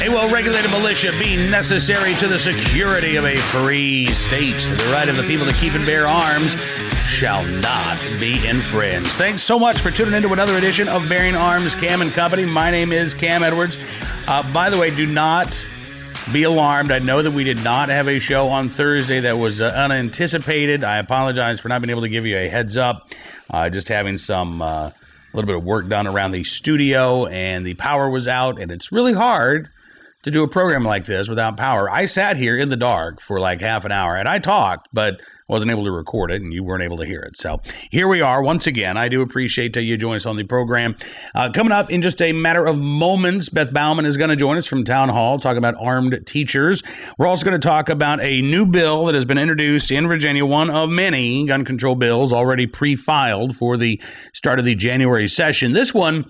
A well-regulated militia being necessary to the security of a free state. The right of the people to keep and bear arms shall not be infringed. Thanks so much for tuning into another edition of Bearing Arms Cam and Company. My name is Cam Edwards. By the way, do not be alarmed. I know that we did not have a show on Thursday that was unanticipated. I apologize for not being able to give you a heads up. Just having some a little bit of work done around the studio, and the power was out, and it's really hard to do a program like this without power. I sat here in the dark for like half an hour, and I talked, but wasn't able to record it, and you weren't able to hear it. So here we are once again. I do appreciate you joining us on the program. Coming up in just a matter of moments, Beth Baumann is going to join us from Town Hall, talking about armed teachers. We're also going to talk about a new bill that has been introduced in Virginia, one of many gun control bills already pre-filed for the start of the January session. This one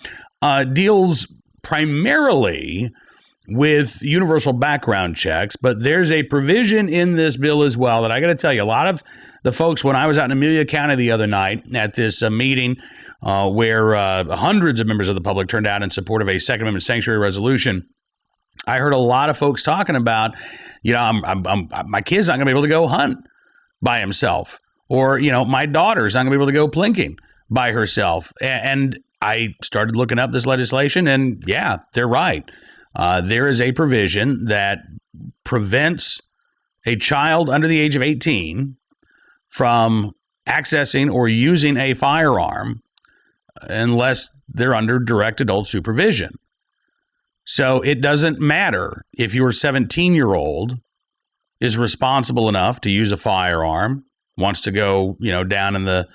deals primarily with universal background checks, but there's a provision in this bill as well that I got to tell you, a lot of the folks, when I was out in Amelia County the other night at this meeting where hundreds of members of the public turned out in support of a Second Amendment sanctuary resolution, I heard a lot of folks talking about, my kid's not going to be able to go hunt by himself, or, my daughter's not going to be able to go plinking by herself. And I started looking up this legislation, and yeah, they're right. There is a provision that prevents a child under the age of 18 from accessing or using a firearm unless they're under direct adult supervision. So it doesn't matter if your 17-year-old is responsible enough to use a firearm, wants to go, down in the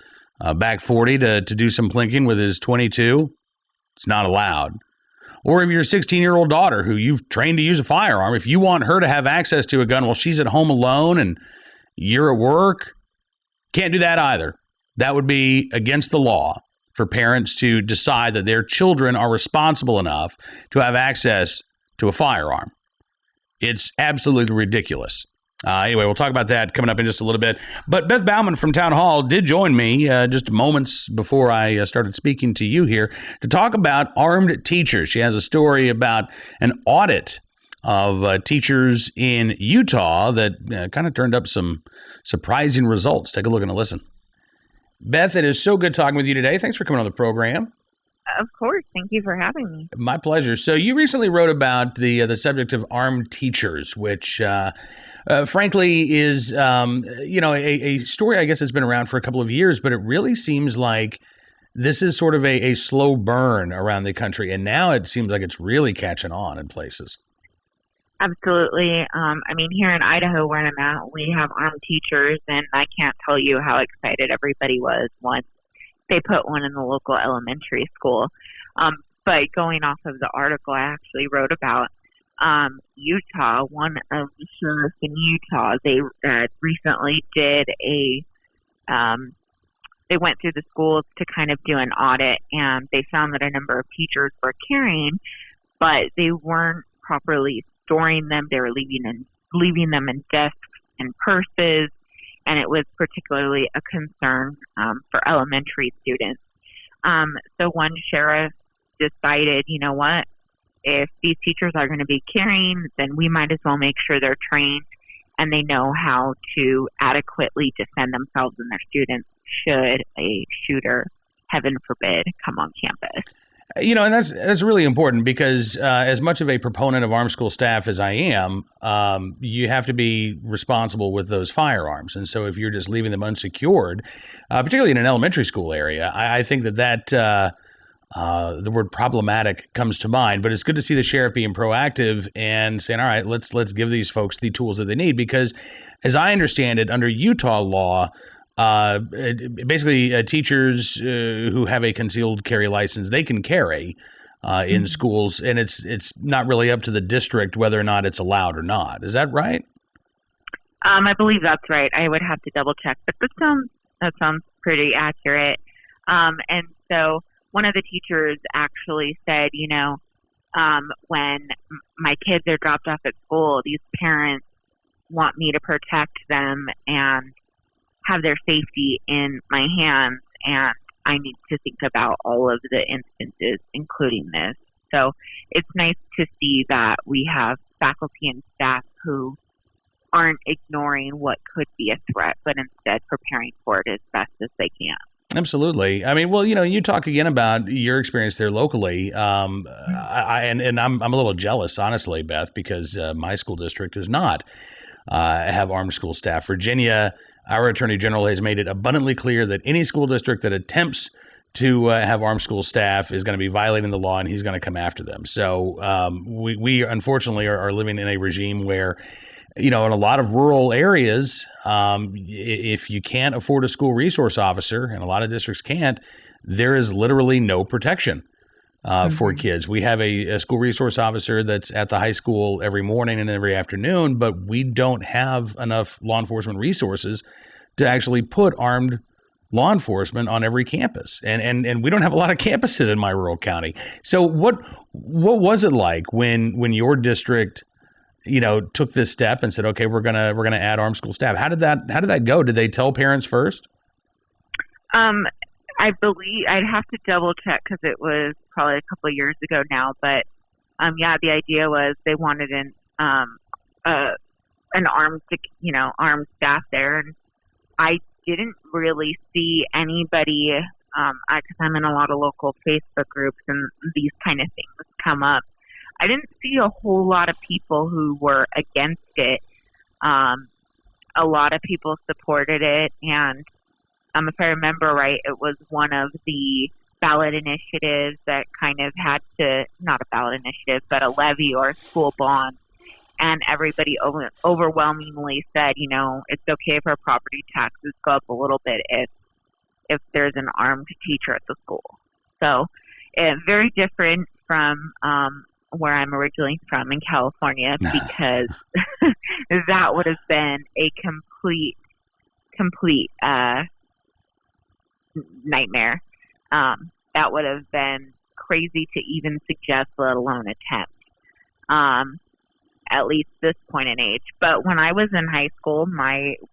back 40 to do some plinking with his 22, it's not allowed. Or if your 16-year-old daughter who you've trained to use a firearm, if you want her to have access to a gun while she's at home alone and you're at work, can't do that either. That would be against the law for parents to decide that their children are responsible enough to have access to a firearm. It's absolutely ridiculous. Anyway, we'll talk about that coming up in just a little bit. But Beth Baumann from Town Hall did join me just moments before I started speaking to you here to talk about armed teachers. She has a story about an audit of teachers in Utah that kind of turned up some surprising results. Take a look and a listen. Beth, it is so good talking with you today. Thanks for coming on the program. Of course. Thank you for having me. My pleasure. So you recently wrote about the subject of armed teachers, which frankly is, a story, I guess, that's been around for a couple of years, but it really seems like this is sort of a slow burn around the country. And now it seems like it's really catching on in places. Absolutely. Here in Idaho, where I'm at, we have armed teachers, and I can't tell you how excited everybody was once they put one in the local elementary school. But going off of the article I actually wrote about, Utah, one of the sheriffs in Utah, they recently did they went through the schools to kind of do an audit, and they found that a number of teachers were carrying, but they weren't properly storing them. They were leaving them in desks and purses, and it was particularly a concern for elementary students. So one sheriff decided, you know what, if these teachers are going to be carrying, then we might as well make sure they're trained and they know how to adequately defend themselves and their students should a shooter, heaven forbid, come on campus. And that's really important because as much of a proponent of armed school staff as I am, you have to be responsible with those firearms. And so if you're just leaving them unsecured, particularly in an elementary school area, I think that the word problematic comes to mind. But it's good to see the sheriff being proactive and saying, all right, let's give these folks the tools that they need. Because as I understand it, under Utah law, basically teachers who have a concealed carry license, they can carry in schools, and it's not really up to the district whether or not it's allowed or not. Is that right? I believe that's right. I would have to double check, but that sounds pretty accurate. And so one of the teachers actually said, when my kids are dropped off at school, these parents want me to protect them and have their safety in my hands, and I need to think about all of the instances, including this. So it's nice to see that we have faculty and staff who aren't ignoring what could be a threat, but instead preparing for it as best as they can. Absolutely. I mean, well, you talk again about your experience there locally, and I'm a little jealous, honestly, Beth, because my school district does not have armed school staff. Virginia, our Attorney General has made it abundantly clear that any school district that attempts to have armed school staff is going to be violating the law, and he's going to come after them. So we unfortunately are living in a regime where, in a lot of rural areas, if you can't afford a school resource officer, and a lot of districts can't, there is literally no protection for kids. We have a school resource officer that's at the high school every morning and every afternoon, but we don't have enough law enforcement resources to actually put armed law enforcement on every campus. And we don't have a lot of campuses in my rural county. So what was it like when your district took this step and said, okay, we're gonna add armed school staff? How did that go? Did they tell parents first? I believe I'd have to double check because it was probably a couple of years ago now. But the idea was they wanted an armed staff there, and I didn't really see anybody because I'm in a lot of local Facebook groups and these kind of things come up. I didn't see a whole lot of people who were against it. A lot of people supported it, and if I remember right, it was one of the ballot initiatives that kind of had to, not a ballot initiative, but a levy or a school bond. And everybody overwhelmingly said, it's okay if our property taxes go up a little bit if there's an armed teacher at the school. So very different from where I'm originally from in California, because that would have been a complete nightmare. That would have been crazy to even suggest, let alone attempt, at least this point in age. But when I was in high school,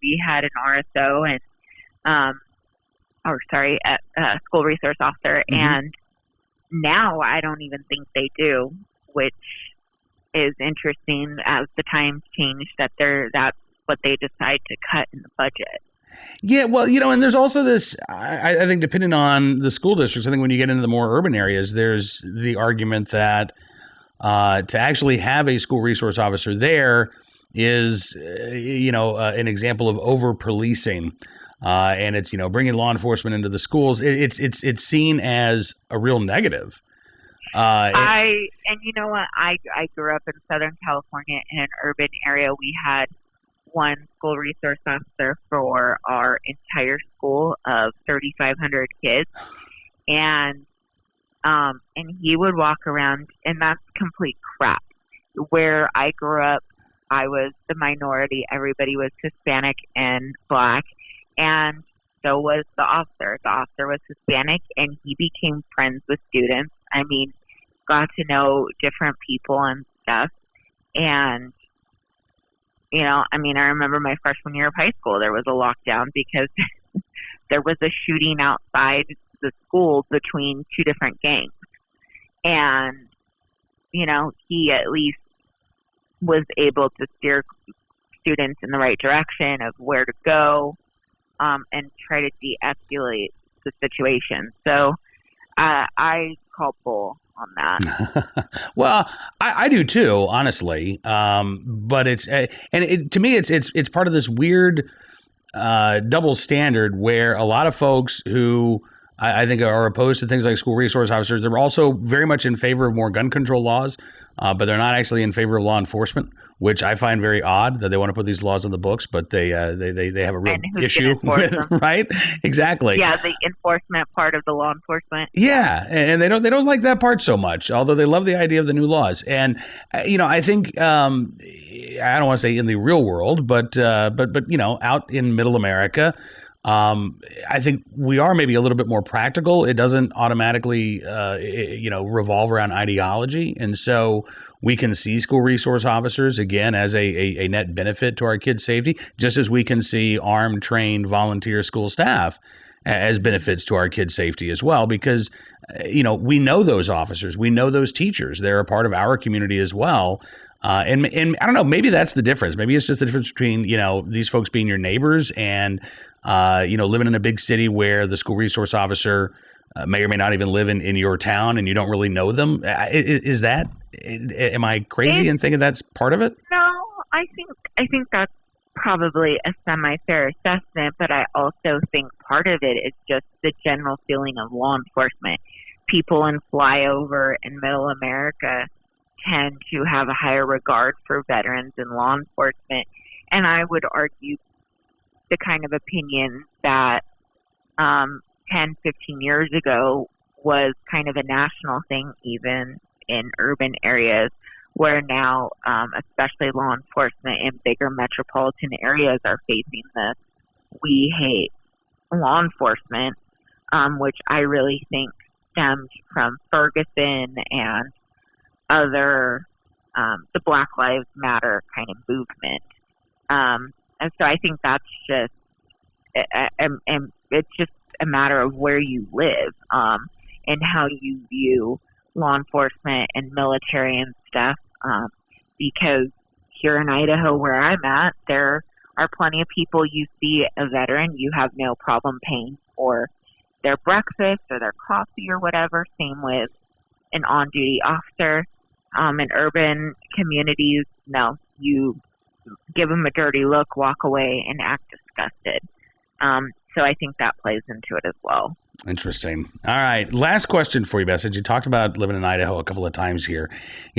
we had an RSO and a school resource officer, and now I don't even think they do, which is interesting as the times change, that's what they decide to cut in the budget. Yeah, well, and there's also this, I think, depending on the school districts, I think when you get into the more urban areas, there's the argument that to actually have a school resource officer there is, an example of over-policing. And it's, bringing law enforcement into the schools. It's seen as a real negative. I grew up in Southern California in an urban area. We had one school resource officer for our entire school of 3,500 kids, and he would walk around, and that's complete crap. Where I grew up, I was the minority. Everybody was Hispanic and Black, and so was the officer. The officer was Hispanic, and he became friends with students. I mean, got to know different people and stuff. And, I remember my freshman year of high school, there was a lockdown because there was a shooting outside the school between two different gangs. And, he at least was able to steer students in the right direction of where to go, and try to de-escalate the situation. So I call bull on that. Well, I do too, honestly. But to me, it's part of this weird double standard where a lot of folks who I think are opposed to things like school resource officers, they're also very much in favor of more gun control laws, but they're not actually in favor of law enforcement, which I find very odd that they want to put these laws on the books, but they have a real issue with them, right? Exactly. Yeah, the enforcement part of the law enforcement. Yeah, and they don't like that part so much, although they love the idea of the new laws. And I think I don't want to say in the real world, but out in Middle America, I think we are maybe a little bit more practical. It doesn't automatically, revolve around ideology. And so we can see school resource officers, again, as a net benefit to our kids' safety, just as we can see armed, trained, volunteer school staff as benefits to our kids' safety as well, because, we know those officers, we know those teachers. They're a part of our community as well. And I don't know, maybe that's the difference. Maybe it's just the difference between, these folks being your neighbors and, living in a big city where the school resource officer may or may not even live in your town and you don't really know them. Am I crazy in thinking that's part of it? No, I think that's probably a semi-fair assessment, but I also think part of it is just the general feeling of law enforcement. People in flyover in middle America tend to have a higher regard for veterans and law enforcement. And I would argue the kind of opinion that 10, 15 years ago was kind of a national thing, even in urban areas, where now, especially law enforcement in bigger metropolitan areas are facing this "we hate law enforcement," which I really think stemmed from Ferguson and other, the Black Lives Matter kind of movement. And so I think that's just, it's just a matter of where you live, and how you view law enforcement and military and stuff, because here in Idaho where I'm at, there are plenty of people, you see a veteran, you have no problem paying for their breakfast or their coffee or whatever. Same with an on-duty officer. In urban communities, no, you give them a dirty look, walk away, and act disgusted. So I think that plays into it as well. Interesting. All right. Last question for you, Beth. Since you talked about living in Idaho a couple of times here.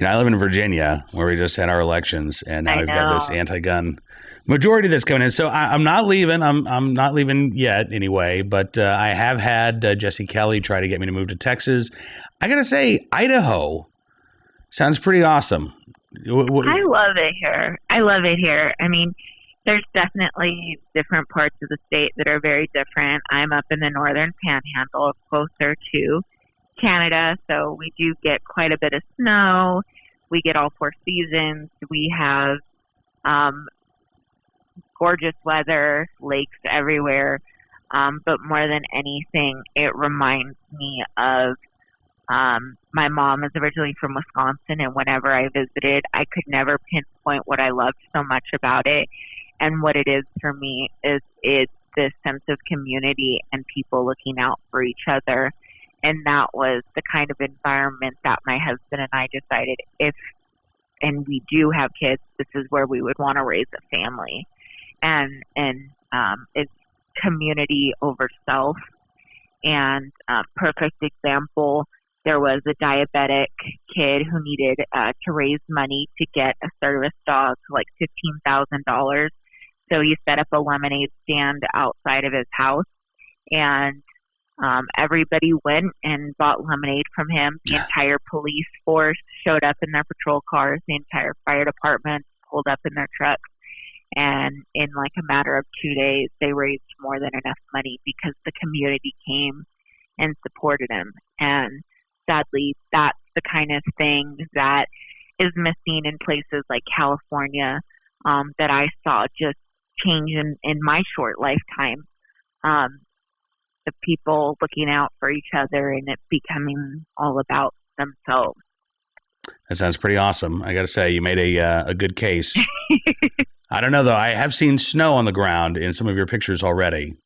I live in Virginia, where we just had our elections, and now we've got this anti-gun majority that's coming in. So I'm not leaving. I'm not leaving yet anyway, but I have had Jesse Kelly try to get me to move to Texas. I got to say, Idaho sounds pretty awesome. I love it here. I mean, there's definitely different parts of the state that are very different. I'm up in the northern panhandle, closer to Canada, so we do get quite a bit of snow. We get all 4 seasons. We have gorgeous weather, lakes everywhere. But more than anything, it reminds me of my mom is originally from Wisconsin, and whenever I visited, I could never pinpoint what I loved so much about it. And what it is for me is it's this sense of community and people looking out for each other. And that was the kind of environment that my husband and I decided and we do have kids, this is where we would want to raise a family. And it's community over self. And perfect example, there was a diabetic kid who needed to raise money to get a service dog, like $15,000. So he set up a lemonade stand outside of his house, and everybody went and bought lemonade from him. The entire police force showed up in their patrol cars. The entire fire department pulled up in their trucks. And in like a matter of 2 days, they raised more than enough money because the community came and supported him. And sadly, that's the kind of thing that is missing in places like California, that I saw just change in my short lifetime. The people looking out for each other and it becoming all about themselves. That sounds pretty awesome. I got to say, you made a good case. I don't know, though. I have seen snow on the ground in some of your pictures already.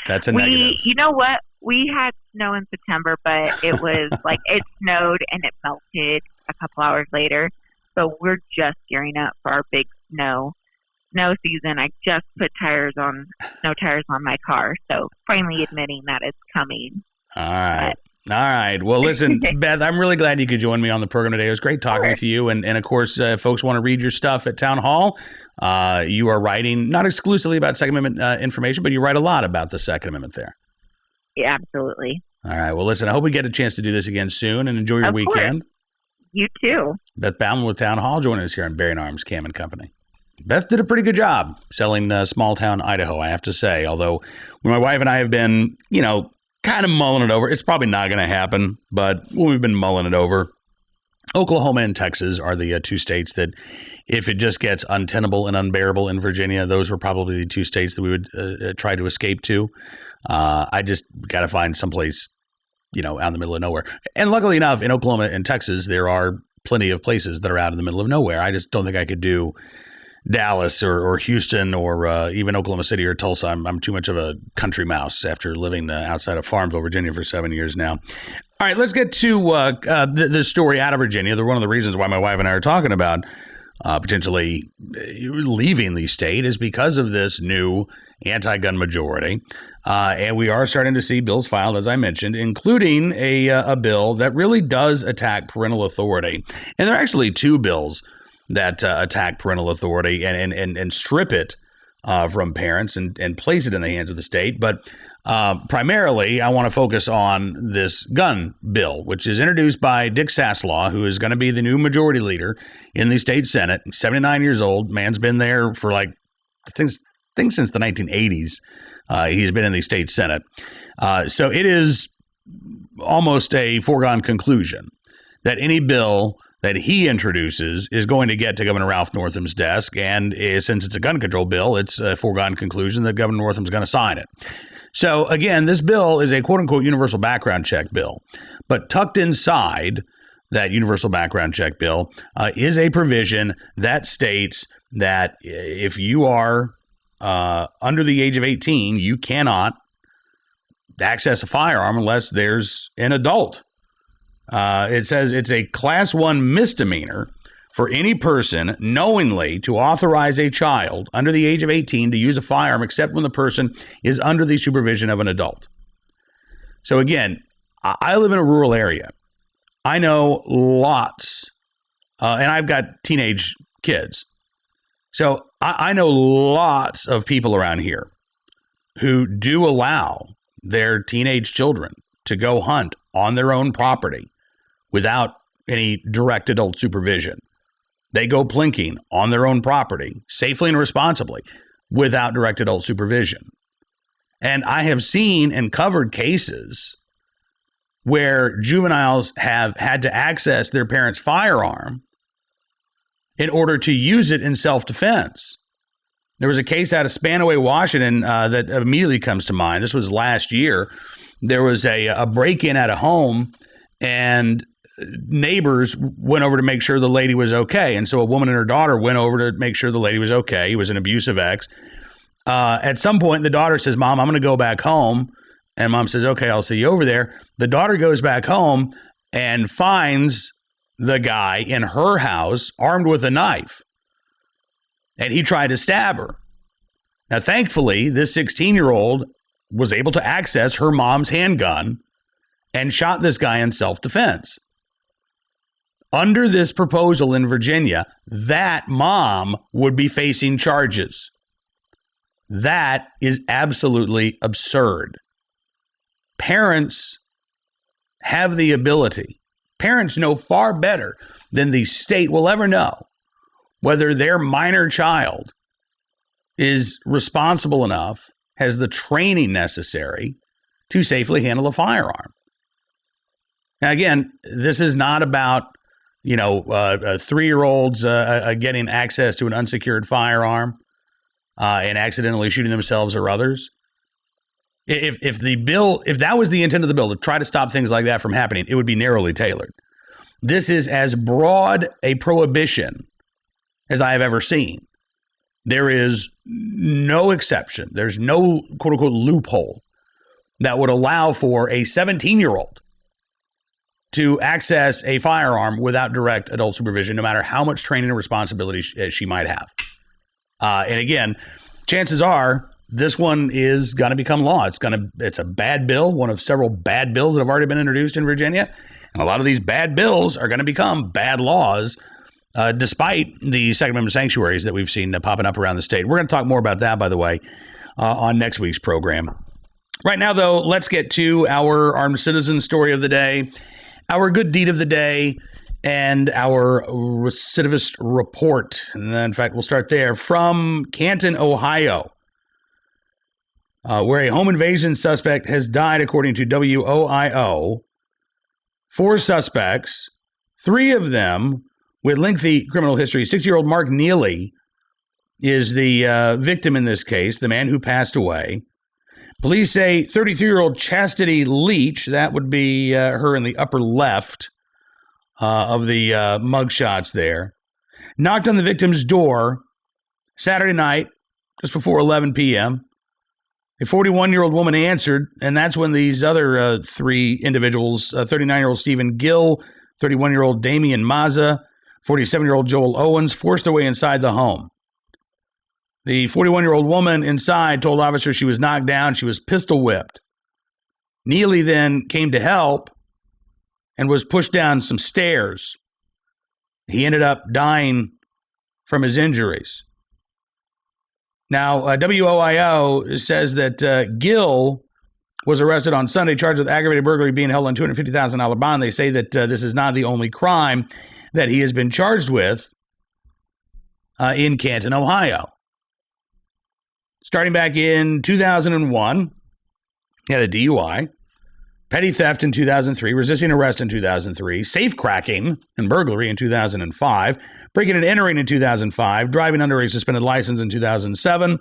That's a negative. You know what? We had snow in September, but it was like it snowed and it melted a couple hours later. So we're just gearing up for our big snow season. I just put snow tires on my car. So finally admitting that it's coming. All right. All right. Well, listen, Beth, I'm really glad you could join me on the program today. It was great talking with you. And of course, if folks want to read your stuff at Town Hall, you are writing not exclusively about Second Amendment information, but you write a lot about the Second Amendment there. Yeah, absolutely. All right. Well, listen, I hope we get a chance to do this again soon and enjoy your weekend. Course. You too. Beth Baumann with Town Hall joining us here on Firearms, Cam and Company. Beth did a pretty good job selling small town Idaho, I have to say. Although when my wife and I have been, kind of mulling it over. It's probably not going to happen, but when we've been mulling it over, Oklahoma and Texas are the two states that, if it just gets untenable and unbearable in Virginia, those were probably the two states that we would try to escape to. I just got to find someplace, out in the middle of nowhere. And luckily enough, in Oklahoma and Texas, there are plenty of places that are out in the middle of nowhere. I just don't think I could do Dallas or Houston or even Oklahoma City or Tulsa. I'm too much of a country mouse after living outside of Farmville, Virginia for 7 years now. All right, let's get to the story out of Virginia. One of the reasons why my wife and I are talking about potentially leaving the state is because of this new anti-gun majority. And we are starting to see bills filed, as I mentioned, including a bill that really does attack parental authority. And there are actually two bills that attack parental authority and strip it from parents and place it in the hands of the state. But primarily, I want to focus on this gun bill, which is introduced by Dick Saslaw, who is going to be the new majority leader in the state Senate. 79 years old. Man's been there for since the 1980s. He's been in the state Senate. So it is almost a foregone conclusion that any bill that he introduces is going to get to Governor Ralph Northam's desk. And since it's a gun control bill, it's a foregone conclusion that Governor Northam's going to sign it. So again, this bill is a quote unquote universal background check bill, but tucked inside that universal background check bill is a provision that states that if you are under the age of 18, you cannot access a firearm unless there's an adult. It says it's a class 1 misdemeanor for any person knowingly to authorize a child under the age of 18 to use a firearm except when the person is under the supervision of an adult. So again, I live in a rural area. I know lots, and I've got teenage kids. So I know lots of people around here who do allow their teenage children to go hunt on their own property without any direct adult supervision. They go plinking on their own property safely and responsibly without direct adult supervision. And I have seen and covered cases where juveniles have had to access their parents' firearm in order to use it in self-defense. There was a case out of Spanaway, Washington that immediately comes to mind. This was last year. There was a break-in at a home, and neighbors went over to make sure the lady was okay. And so a woman and her daughter went over to make sure the lady was okay. He was an abusive ex. At some point, the daughter says, "Mom, I'm going to go back home." And Mom says, "Okay, I'll see you over there." The daughter goes back home and finds the guy in her house armed with a knife. And he tried to stab her. Now, thankfully, this 16-year-old was able to access her mom's handgun and shot this guy in self-defense. Under this proposal in Virginia, that mom would be facing charges. That is absolutely absurd. Parents have the ability. Parents know far better than the state will ever know whether their minor child is responsible enough, has the training necessary to safely handle a firearm. Now, again, this is not about, 3-year-olds getting access to an unsecured firearm and accidentally shooting themselves or others. If that was the intent of the bill, to try to stop things like that from happening, it would be narrowly tailored. This is as broad a prohibition as I have ever seen. There is no exception. There's no quote unquote loophole that would allow for a 17-year-old to access a firearm without direct adult supervision, no matter how much training and responsibility she might have. And again, chances are this one is going to become law. It's a bad bill, one of several bad bills that have already been introduced in Virginia. And a lot of these bad bills are going to become bad laws, despite the Second Amendment sanctuaries that we've seen popping up around the state. We're going to talk more about that, by the way, on next week's program. Right now, though, let's get to our armed citizen story of the day, our good deed of the day, and our recidivist report. And then, in fact, we'll start there from Canton, Ohio, where a home invasion suspect has died, according to WOIO. 4 suspects, 3 of them with lengthy criminal history. 60-year-old Mark Neely is the victim in this case, the man who passed away. Police say 33-year-old Chastity Leach, that would be her in the upper left of the mugshots there, knocked on the victim's door Saturday night, just before 11 p.m. A 41-year-old woman answered, and that's when these other 3 individuals, 39-year-old Stephen Gill, 31-year-old Damian Mazza, 47-year-old Joel Owens, forced their way inside the home. The 41-year-old woman inside told officers she was knocked down. She was pistol whipped. Neely then came to help and was pushed down some stairs. He ended up dying from his injuries. Now, WOIO says that Gill was arrested on Sunday, charged with aggravated burglary, being held on $250,000 bond. They say that this is not the only crime that he has been charged with in Canton, Ohio. Starting back in 2001, he had a DUI, petty theft in 2003, resisting arrest in 2003, safe cracking and burglary in 2005, breaking and entering in 2005, driving under a suspended license in 2007,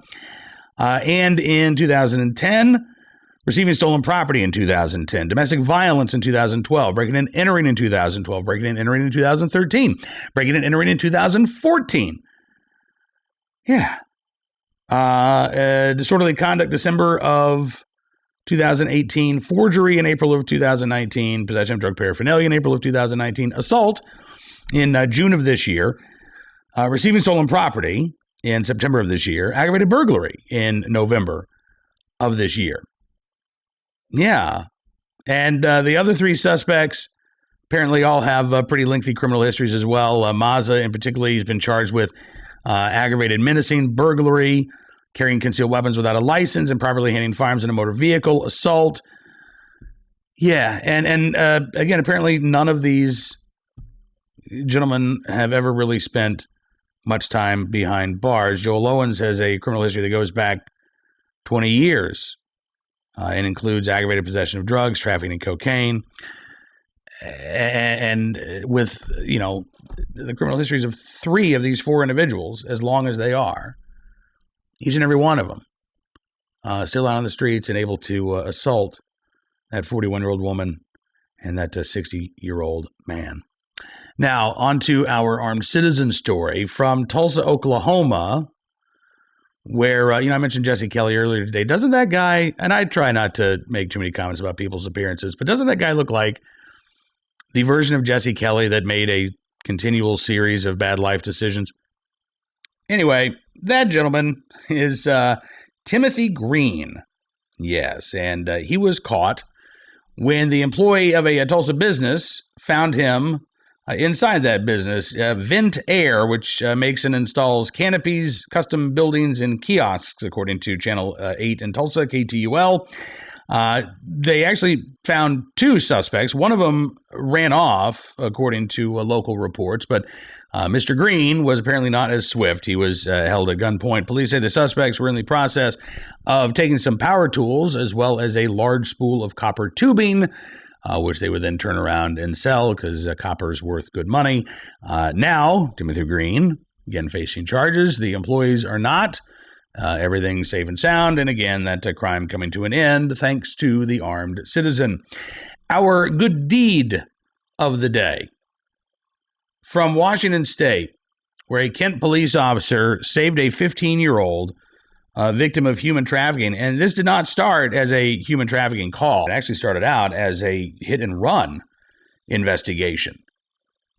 and in 2010, receiving stolen property in 2010, domestic violence in 2012, breaking and entering in 2012, breaking and entering in 2013, breaking and entering in 2014. Yeah. Disorderly conduct December of 2018, forgery in April of 2019, possession of drug paraphernalia in April of 2019, assault in June of this year, receiving stolen property in September of this year, aggravated burglary in November of this year. Yeah. And the other 3 suspects apparently all have pretty lengthy criminal histories as well. Mazza in particular, he's been charged with aggravated menacing, burglary, carrying concealed weapons without a license, improperly handling firearms in a motor vehicle, assault. Yeah, and again, apparently none of these gentlemen have ever really spent much time behind bars. Joel Owens has a criminal history that goes back 20 years and includes aggravated possession of drugs, trafficking cocaine, and with, the criminal histories of 3 of these 4 individuals, as long as they are, each and every one of them, still out on the streets and able to assault that 41-year-old woman and that 60-year-old man. Now, on to our armed citizen story from Tulsa, Oklahoma, where, I mentioned Jesse Kelly earlier today. Doesn't that guy, and I try not to make too many comments about people's appearances, but doesn't that guy look like the version of Jesse Kelly that made a continual series of bad life decisions? Anyway, that gentleman is Timothy Green. Yes, and he was caught when the employee of a Tulsa business found him inside that business. Vent Air, which makes and installs canopies, custom buildings, and kiosks, according to Channel 8 in Tulsa, KTUL. They actually found 2 suspects. One of them ran off, according to local reports, but Mr. Green was apparently not as swift. He was held at gunpoint. Police say the suspects were in the process of taking some power tools as well as a large spool of copper tubing, which they would then turn around and sell because copper is worth good money. Now, Timothy Green, again, facing charges. The employees are not. Everything safe and sound, and again, that crime coming to an end thanks to the armed citizen. Our good deed of the day from Washington State, where a Kent police officer saved a 15-year-old victim of human trafficking, and this did not start as a human trafficking call. It actually started out as a hit-and-run investigation.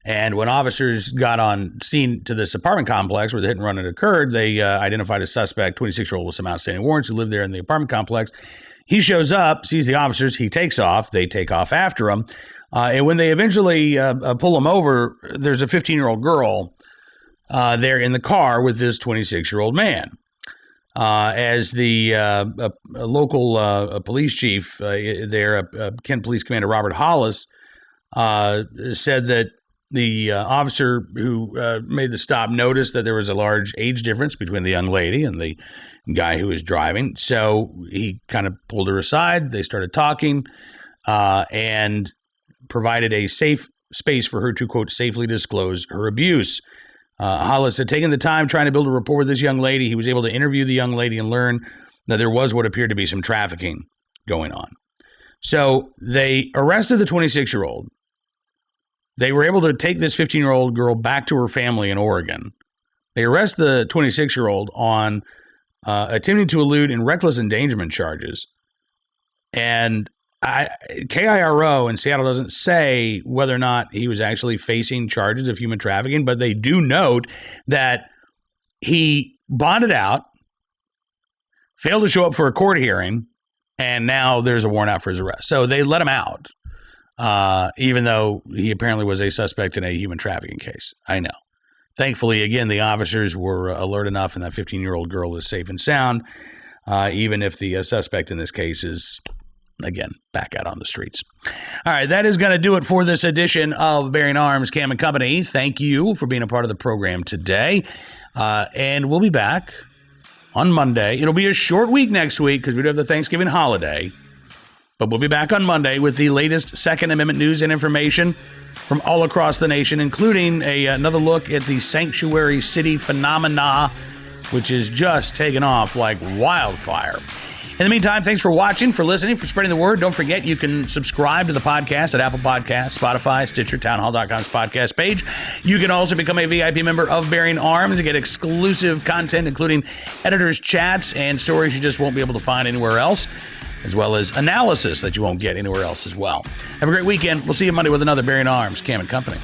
And when officers got on scene to this apartment complex where the hit and run had occurred, they identified a suspect, 26-year-old with some outstanding warrants who lived there in the apartment complex. He shows up, sees the officers, he takes off, they take off after him. And when they eventually pull him over, there's a 15-year-old girl there in the car with this 26-year-old man. As the local police chief there, Kent Police Commander Robert Hollis, said that the officer who made the stop noticed that there was a large age difference between the young lady and the guy who was driving. So he kind of pulled her aside. They started talking and provided a safe space for her to, quote, safely disclose her abuse. Hollis had taken the time trying to build a rapport with this young lady. He was able to interview the young lady and learn that there was what appeared to be some trafficking going on. So they arrested the 26-year-old. They were able to take this 15-year-old girl back to her family in Oregon. They arrest the 26-year-old on attempting to elude and reckless endangerment charges. And KIRO in Seattle doesn't say whether or not he was actually facing charges of human trafficking, but they do note that he bonded out, failed to show up for a court hearing, and now there's a warrant out for his arrest. So they let him out, even though he apparently was a suspect in a human trafficking case. I know. Thankfully, again, the officers were alert enough, and that 15-year-old girl is safe and sound, even if the suspect in this case is, again, back out on the streets. All right, that is going to do it for this edition of Bearing Arms, Cam and Company. Thank you for being a part of the program today, and we'll be back on Monday. It'll be a short week next week because we do have the Thanksgiving holiday, but we'll be back on Monday with the latest Second Amendment news and information from all across the nation, including another look at the sanctuary city phenomena, which is just taking off like wildfire. In the meantime, thanks for watching, for listening, for spreading the word. Don't forget, you can subscribe to the podcast at Apple Podcasts, Spotify, Stitcher, townhall.com's podcast page. You can also become a VIP member of Bearing Arms and get exclusive content, including editors' chats and stories you just won't be able to find anywhere else, as well as analysis that you won't get anywhere else as well. Have a great weekend. We'll see you Monday with another Bearing Arms, Cam and Company.